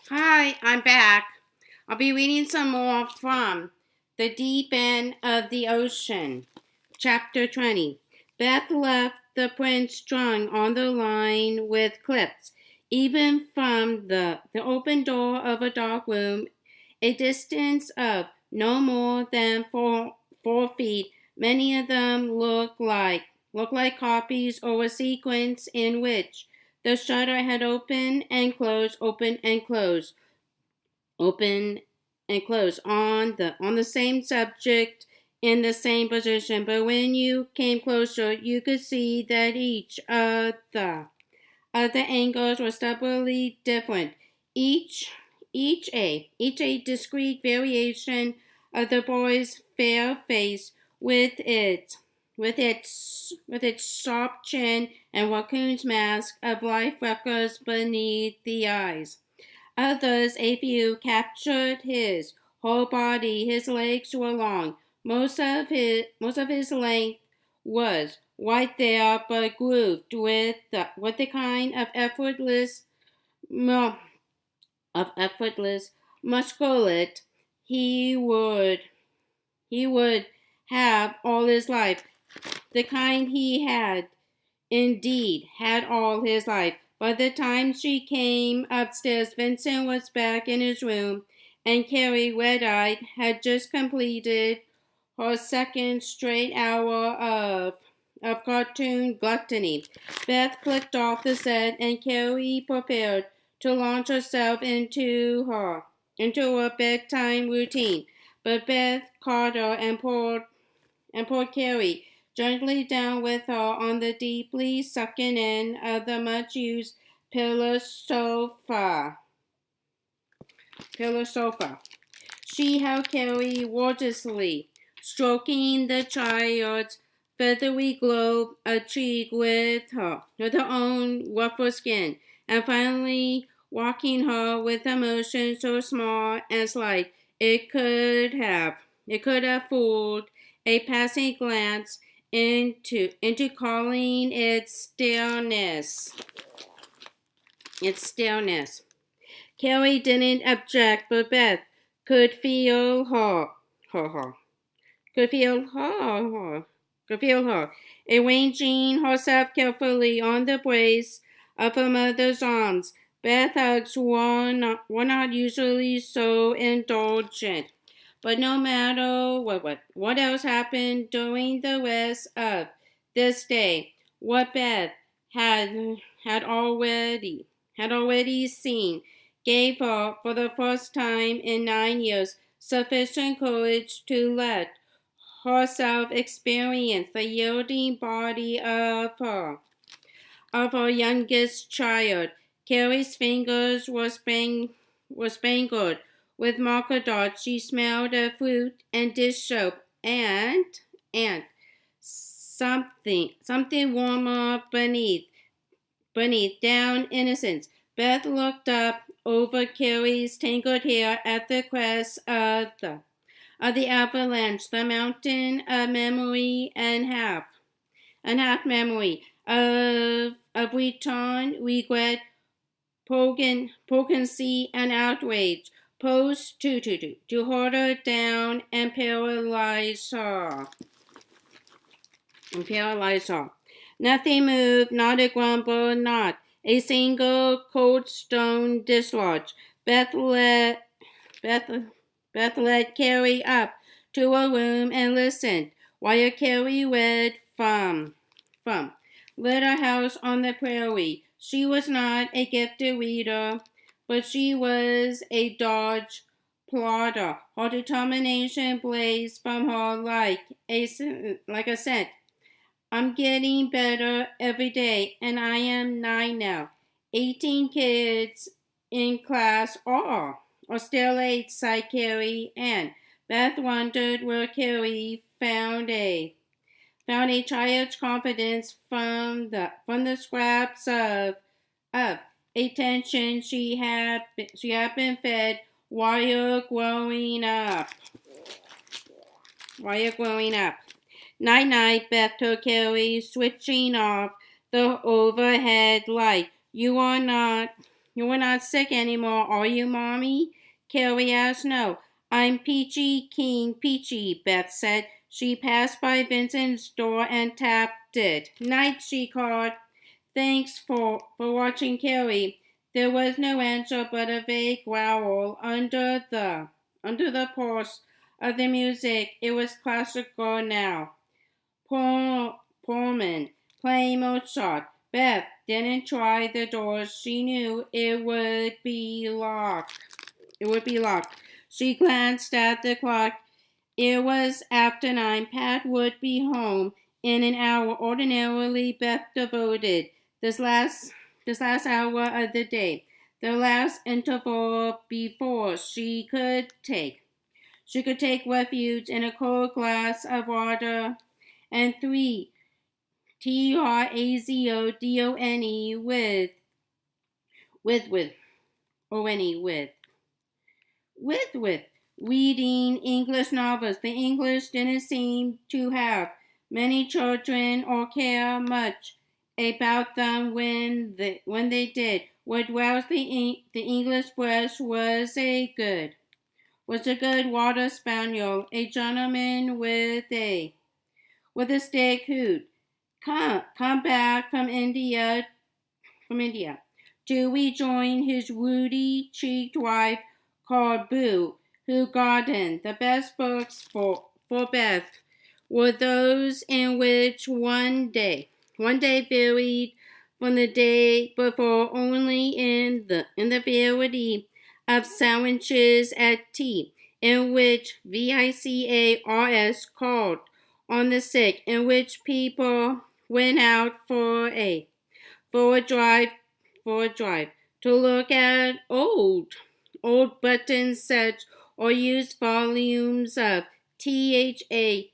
Hi, I'm back. I'll be reading some more from The Deep End of the Ocean, Chapter 20. Beth left the prince strung on the line with clips, even from the open door of a dark room, a distance of no more than 4 feet. Many of them look like copies or a sequence in which the shutter had opened and closed, opened and closed, open and close on the same subject in the same position, but when you came closer you could see that each of the angles was stubbornly different, each a discrete variation of the boy's fair face with its sharp chin and raccoon's mask of life freckles beneath the eyes. Others, a few, captured his whole body. His legs were long. Most of his length was right there, but grooved with the kind of effortless musculat he would he would have all his life. The kind he had indeed had all his life. By the time she came upstairs, Vincent was back in his room, and Carrie, red-eyed, had just completed her second straight hour of cartoon gluttony. Beth clicked off the set, and Carrie prepared to launch herself into her bedtime routine. But Beth caught her and pulled Carrie gently down with her on the deeply sunken end of the much-used pillow sofa. She held Carrie wordlessly, stroking the child's feathery globe of cheek with her own rougher skin, and finally walking her with a motion so small and slight it could have fooled a passing glance into calling its stillness. Carrie didn't object, but Beth could feel her, could feel her, could feel her, arranging herself carefully on the brace of her mother's arms. Beth hugs were not usually so indulgent, but no matter what else happened during the rest of this day, what Beth had already seen gave her, for the first time in 9 years, sufficient courage to let herself experience the yielding body of her youngest child. Carrie's fingers were spangled with marker dots. She smelled of fruit and dish soap and something warmer beneath down innocence. Beth looked up over Carrie's tangled hair at the crest of the avalanche, the mountain of memory and half memory of return, regret, poignancy, and outrage, posed to hold her down and paralyze her. Nothing moved, not a grumble, not a single cold stone dislodged. Beth led Carrie up to her room and listened while Carrie read from Little House on the Prairie. She was not a gifted reader, but she was a dogged plodder. Her determination blazed from her like a scent. I'm getting better every day, and I am 9 now. 18 kids in class are still 8, sighed Carrie, and Beth wondered where Carrie found a child's confidence from the scraps of attention she had been fed while growing up. Night night, Beth told Carrie, switching off the overhead light. You are not You're not sick anymore, are you, Mommy? Carrie asked. No, I'm Peachy Keen Peachy, Beth said. She passed by Vincent's door and tapped it. Night, she called. Thanks for watching, Carrie. There was no answer but a vague growl under the pulse of the music. It was classical now. Pullman, playing Mozart. Beth didn't try the door. She knew it would be locked. It would be locked. She glanced at the clock. It was after 9. Pat would be home in an hour. Ordinarily, Beth devoted this last hour of the day, the last interval before she could take refuge in a cold glass of water and 3 TRAZODONE with reading English novels. The English didn't seem to have many children or care much about them when they did. What roused the English breast was a good water spaniel, a gentleman with a stick who'd come back from India to rejoin his ruddy-cheeked wife called Boo, who gardened. The best books for Beth were those in which one day varied from the day before only in the variety of sandwiches at tea, in which VICARS called on the sick, in which people went out for a drive to look at old button sets or used volumes of THACKERAY.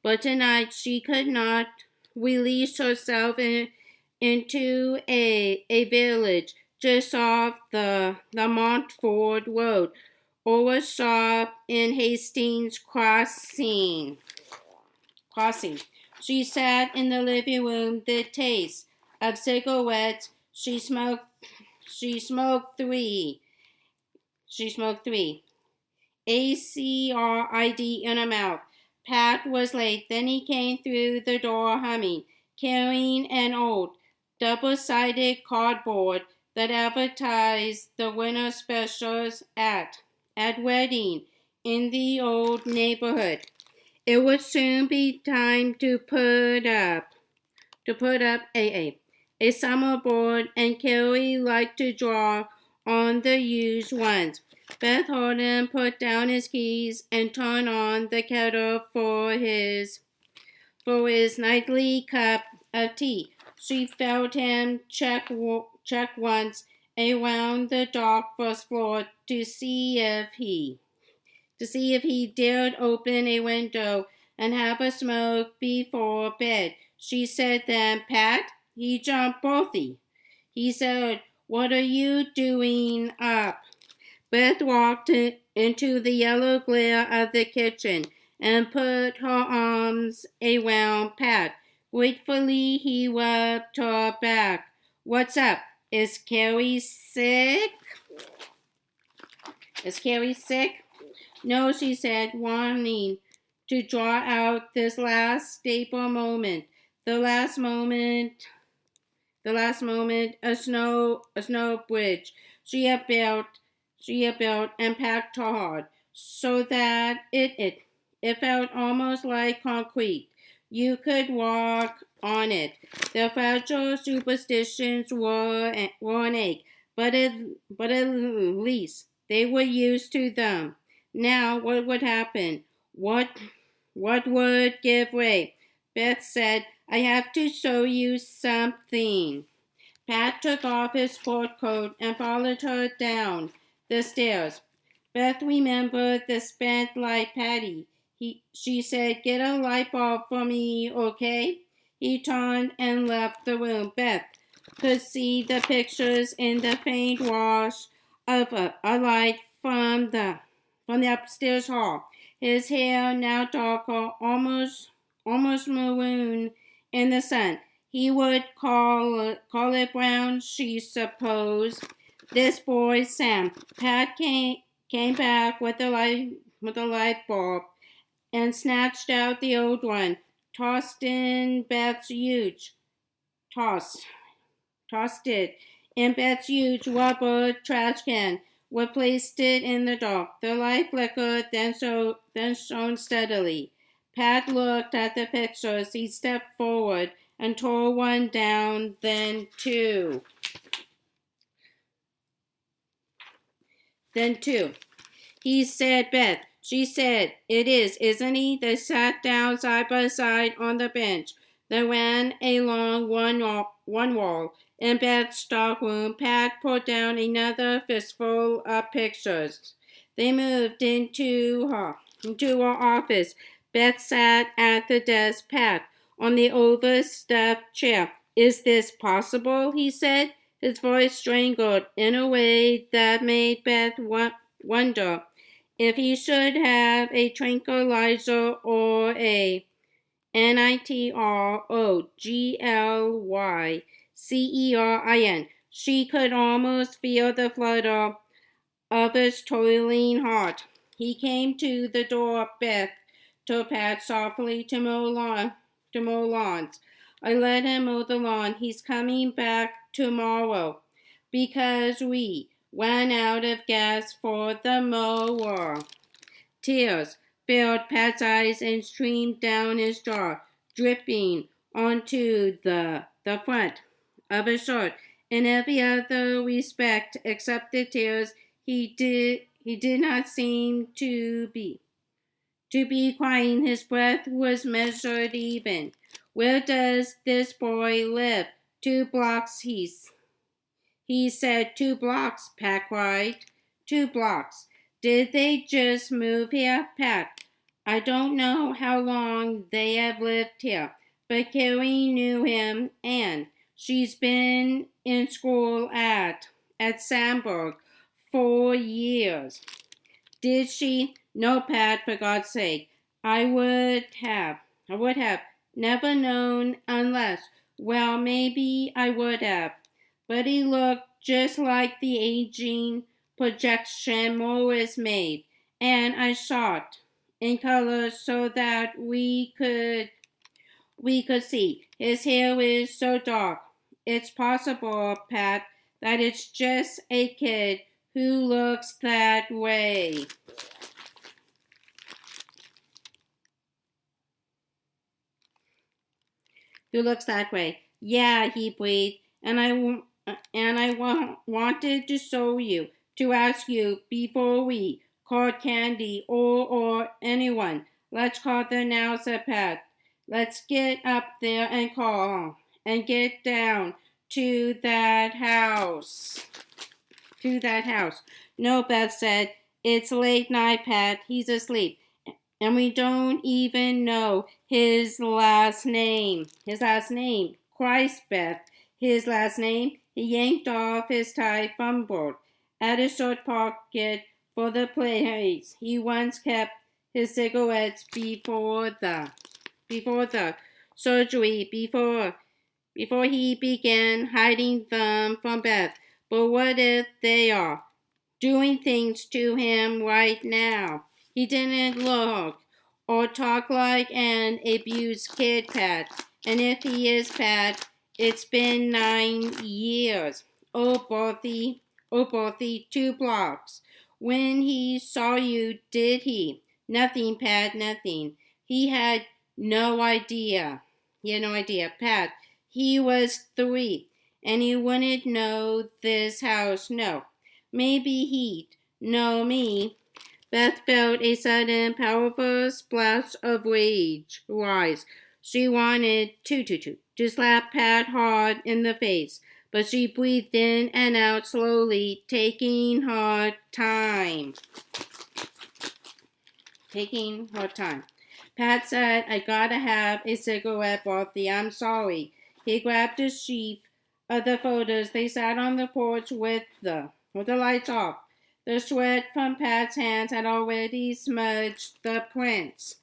But tonight she could not release herself into a village just off the Montford Road, or a shop in Hastings Crossing. She sat in the living room, the taste of cigarettes. She smoked 3. ACRID in her mouth. Pat was late. Then he came through the door humming, carrying an old double-sided cardboard that advertised the winter specials at wedding in the old neighborhood. It would soon be time to put up a summer board, and Carrie liked to draw on the used ones. Beth heard him put down his keys and turn on the kettle for his nightly cup of tea. She felt him check once around the dark first floor to see if he dared open a window and have a smoke before bed. She said then, Pat, he jumped Berthy. He said, what are you doing up? Beth walked into the yellow glare of the kitchen and put her arms around Pat. Gratefully, he rubbed her back. What's up? Is Carrie sick? No, she said, wanting to draw out this last staple moment. The last moment, a snow bridge she had built and packed hard, so that it felt almost like concrete. You could walk on it. The fragile superstitions were an ache, but at least they were used to them. Now, what would happen? What would give way? Beth said, I have to show you something. Pat took off his sport coat and followed her down the stairs. Beth remembered the spent light Patty. She said, get a light bulb for me, okay? He turned and left the room. Beth could see the pictures in the faint wash of a light from the upstairs hall. His hair now darker, almost maroon in the sun. He would call it brown, she supposed. This boy, Sam. Pat came back with a light bulb and snatched out the old one, tossed in Beth's huge, tossed it in Beth's huge rubber trash can. We placed it in the dark. The light flickered, then shone steadily. Pat looked at the pictures. He stepped forward and tore one down, then two. He said, Beth. She said, it is, isn't he? They sat down side by side on the bench. They ran along one wall. In Beth's stockroom, Pat put down another fistful of pictures. They moved into her office. Beth sat at the desk. Pat, on the overstuffed chair. Is this possible? He said. His voice strangled in a way that made Beth wonder if he should have a tranquilizer or a nitroglyn. She could almost feel the flutter of his toiling heart. He came to the door. Beth told Pat softly to mow lawns. I let him mow the lawn. He's coming back tomorrow because we ran out of gas for the mower. Tears filled Pat's eyes and streamed down his jaw, dripping onto the front of his shirt. In every other respect except the tears, he did not seem to be crying. His breath was measured even. Where does this boy live? 2 blocks, he said. 2 blocks, Pat cried. 2 blocks. Did they just move here, Pat? I don't know how long they have lived here, but Carrie knew him, and she's been in school at Sandburg 4 years. Did she? No, Pat, for God's sake. I would have never known unless, well, maybe I would have. But he looked just like the aging projection Morris made, and I shot in color so that we could see. His hair is so dark. It's possible, Pat, that it's just a kid who looks that way. Yeah, he breathed, and I wanted to show you, to ask you before we called Candy or anyone. Let's call them now, said Pat. Let's get up there and call and get down to that house. No, Beth said. It's late night, Pat. He's asleep. And we don't even know his last name. Christ, Beth. His last name. He yanked off his tie, fumbled at his short pocket for the place he once kept his cigarettes before the surgery, before he began hiding them from Beth. But what if they are doing things to him right now? He didn't look or talk like an abused kid, Pat. And if he is, Pat, it's been 9 years. Oh, Berthy, 2 blocks. When he saw you, did he? Nothing, Pat, nothing. He had no idea. Pat. He was 3, and he wouldn't know this house. No. Maybe he'd know me. Beth felt a sudden, powerful splash of rage rise. She wanted to slap Pat hard in the face, but she breathed in and out slowly, taking her time. Pat said, I gotta have a cigarette, Berthy. I'm sorry. He grabbed a sheaf of the photos. They sat on the porch with the lights off. The sweat from Pat's hands had already smudged the prints.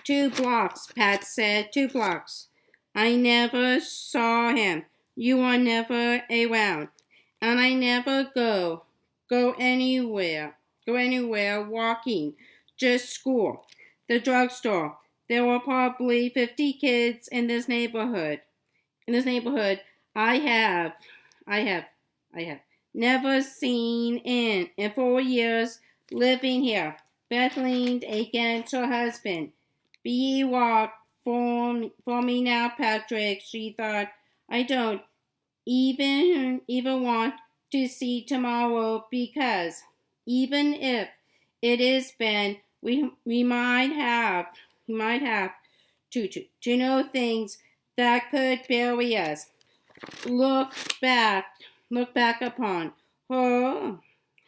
2 blocks, Pat said. 2 blocks. I never saw him. You are never around. And I never go anywhere walking, just school, the drugstore. There were probably 50 kids in this neighborhood. In this neighborhood, I have, I have, I have never seen in 4 years living here. Beth leaned against her husband. Be walk for me now, Patrick, she thought. I don't even want to see tomorrow because even if it is Ben, we might have to know things that could bury us. Look back, look back upon her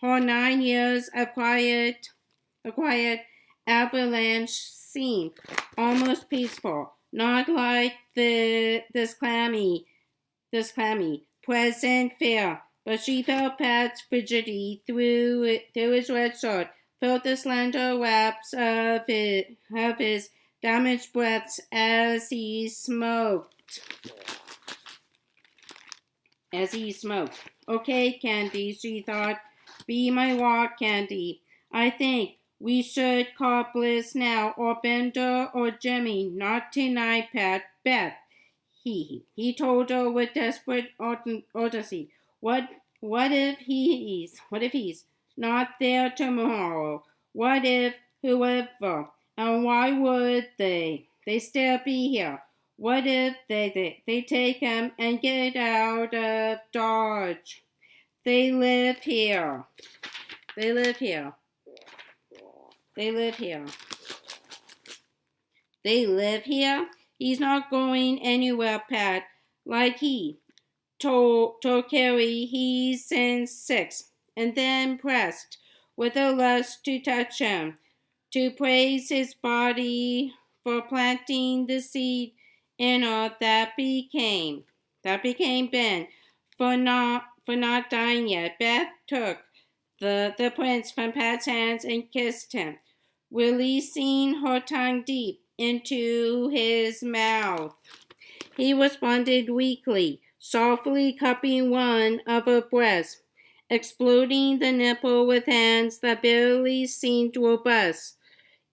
9 years of a quiet avalanche seemed almost peaceful, not like this clammy present fear. But she felt Pat's frigidity through his red shirt, felt the slender wraps of his damaged breaths as he smoked. Okay, Candy, she thought. Be my walk, Candy. I think we should call Bliss now, or Bender, or Jimmy. Not tonight, Pat. Beth. He told her with desperate urgency. What if he's not there tomorrow? What if whoever, and why would they still be here? What if they take him and get out of Dodge? They live here. They live here. They live here. They live here? He's not going anywhere, Pat. Like he told Carrie he's since 6, and then pressed with a lust to touch him, to praise his body for planting the seed in her that became Ben, for not dying yet. Beth took the prince from Pat's hands and kissed him, releasing her tongue deep into his mouth. He responded weakly, softly cupping one of her breasts, exploding the nipple with hands that barely seemed robust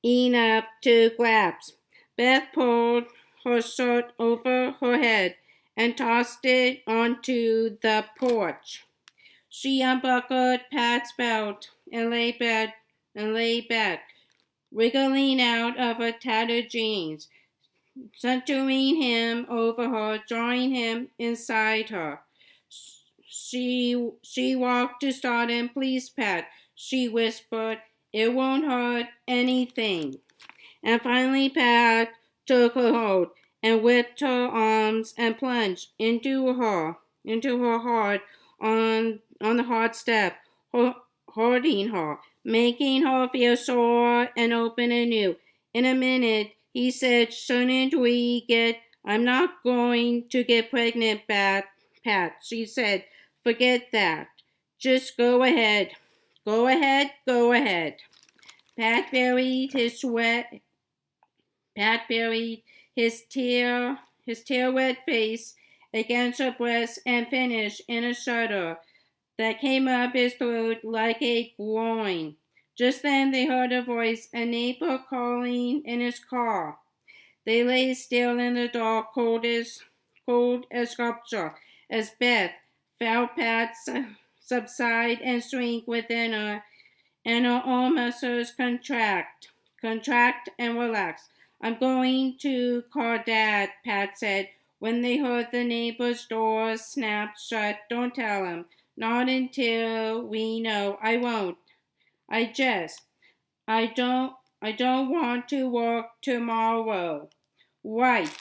enough to grasp. Beth pulled her shirt over her head and tossed it onto the porch. She unbuckled Pat's belt and lay back, wriggling out of her tattered jeans, centering him over her, drawing him inside her. She walked to start him. Please, Pat, she whispered. It won't hurt anything. And finally Pat took her hold and whipped her arms and plunged into her heart on the hard step, hurting her, making her feel sore and open anew. In a minute, he said, shouldn't we get... I'm not going to get pregnant, Pat, she said. Forget that. Just go ahead. Go ahead, go ahead. Pat buried his tear-wet face against her breast and finished in a shudder that came up his throat like a groan. Just then they heard a voice, a neighbor calling in his car. They lay still in the dark, cold as sculpture, as Beth felt Pat subside and shrink within her, and her own muscles contract and relax. I'm going to call Dad, Pat said, when they heard the neighbor's door snap shut. Don't tell him. Not until we know. I won't. I don't want to work tomorrow. Right.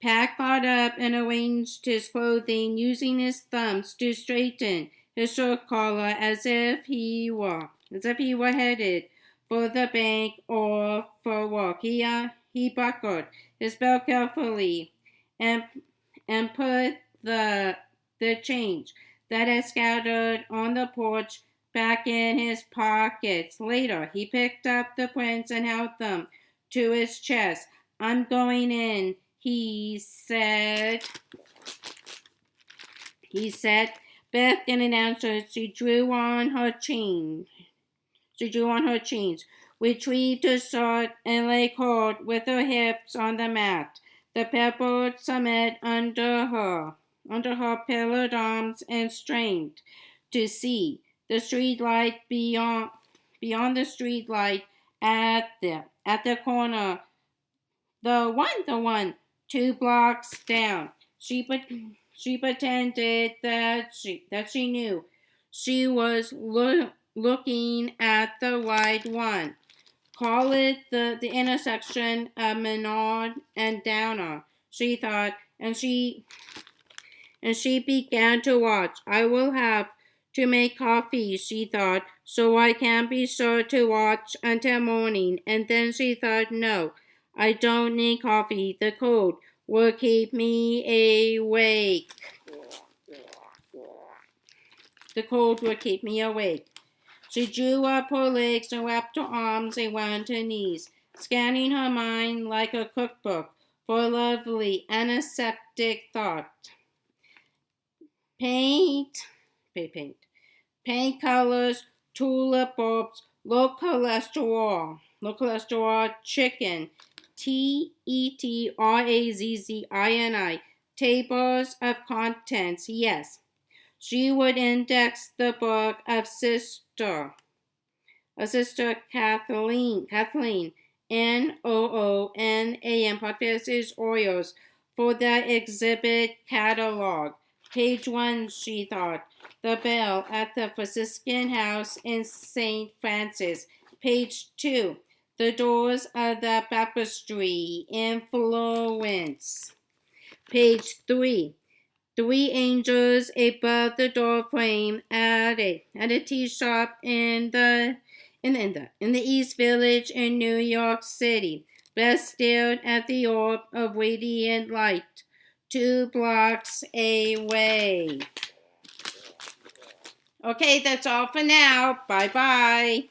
Pat got up and arranged his clothing, using his thumbs to straighten his shirt collar as if he were headed for the bank or for work. He buckled his belt carefully and put the change that had scattered on the porch back in his pockets. Later, he picked up the prints and held them to his chest. I'm going in, he said. Beth didn't answer. She drew on her chains, retrieved her sword, and lay cold with her hips on the mat. The pebbled summit under her pillared arms, and strained to see the street light beyond the street light at the corner. The one 2 blocks down. She pretended that she knew. She was looking at the right one. Call it the intersection of Menard and Downer, she thought, and she began to watch. I will have to make coffee, she thought, so I can be sure to watch until morning. And then she thought, no, I don't need coffee. The cold will keep me awake. The cold will keep me awake. She drew up her legs and wrapped her arms around her knees, scanning her mind like a cookbook for a lovely, antiseptic thought. Paint colors, tulip bulbs, low cholesterol chicken, TETRAZZINI, tables of contents, yes. She would index the book of Sister Kathleen, NOONAM, Professors Oils, for the exhibit catalog. Page 1, she thought, the bell at the Franciscan house in St. Francis. Page 2, the doors of the baptistry in Florence. Page 3, 3 angels above the door frame at a tea shop in the East Village in New York City. Beth stared at the orb of radiant light 2 blocks away. Okay, that's all for now. Bye-bye.